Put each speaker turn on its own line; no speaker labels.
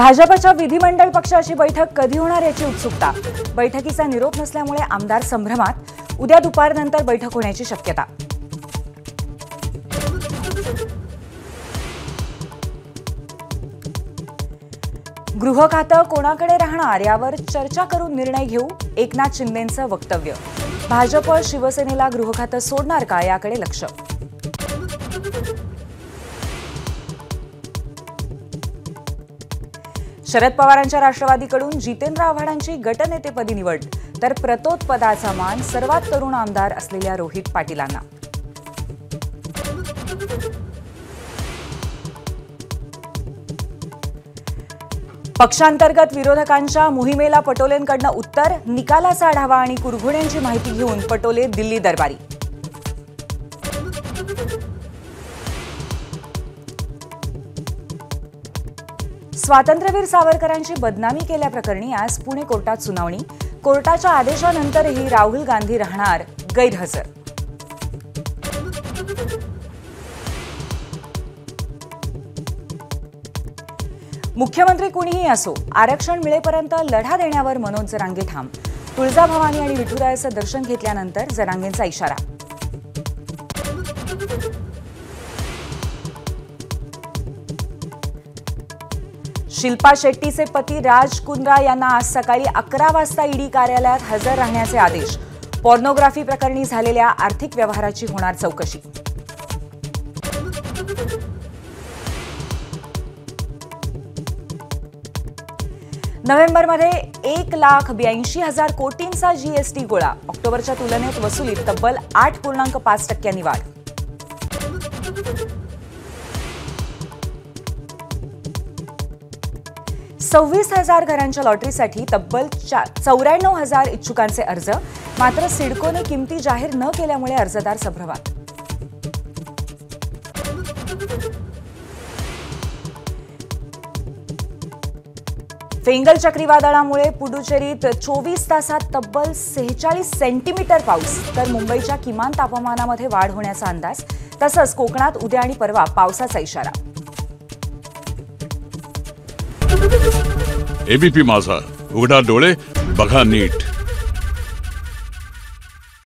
भाजपच्या विधिमंडळ पक्षाची बैठक कधी होणार याची उत्सुकता। बैठकीचा निरोप नसल्यामुळे आमदार संभ्रमात। उद्या दुपारनंतर बैठक होण्याची शक्यता। गृह खातं कोणाकडे राहणार यावर चर्चा करून निर्णय घेऊ, एकनाथ शिंदेंचं वक्तव्य। भाजप शिवसेनेला गृह खातं सोडणार का याकडे लक्ष। शरद पवारांच्या राष्ट्रवादीकडून जितेंद्र आव्हाडांची गटनेतेपदी निवड, तर प्रतोद पदाचा मान सर्वात तरुण आमदार असलेल्या रोहित पाटीलांना। पक्षांतर्गत विरोधकांच्या मोहिमेला पटोलेंकडनं उत्तर, निकालाचा आढावा आणि कुरघोड्यांची माहिती घेऊन पटोले दिल्ली दरबारी। स्वातंत्र्यवीर सावरकरांची बदनामी केल्याप्रकरणी आज पुणे कोर्टात सुनावणी। कोर्टाच्या आदेशानंतरही राहुल गांधी राहणार गैरहजर। मुख्यमंत्री कुणीही असो, आरक्षण मिळेपर्यंत लढा देण्यावर मनोज जरांगे ठाम। तुळजाभवानी आणि विठुरायाचं दर्शन घेतल्यानंतर जरांगेंचा इशारा। शिल्पा शेट्टीचे पती राज कुंद्रा यांना आज सकाळी 11 वाजता ईडी कार्यालयात हजर राहण्याचे आदेश। पॉर्नोग्राफी प्रकरणी झालेल्या आर्थिक व्यवहाराची होणार चौकशी। नोव्हेंबरमध्ये 1,82,000 कोटींचा जीएसटी गोळा। ऑक्टोबरच्या तुलनेत वसुलीत तब्बल 8.5% वाढ। $26,000 घरांच्या लॉटरीसाठी तब्बल 94,000 इच्छुकांचे अर्ज, मात्र सिडकोने किमती जाहीर न केल्यामुळे अर्जदार संभ्रमात। फेंगल चक्रीवादळामुळे पुडुचेरीत 24 तासात तब्बल 46 सेंटीमीटर पाऊस, तर मुंबईच्या किमान तापमानामध्ये वाढ होण्याचा अंदाज। तसंच कोकणात उद्या आणि परवा पावसाचा इशारा।
एबीपी माझा, उघडा डोळे बघा नीट।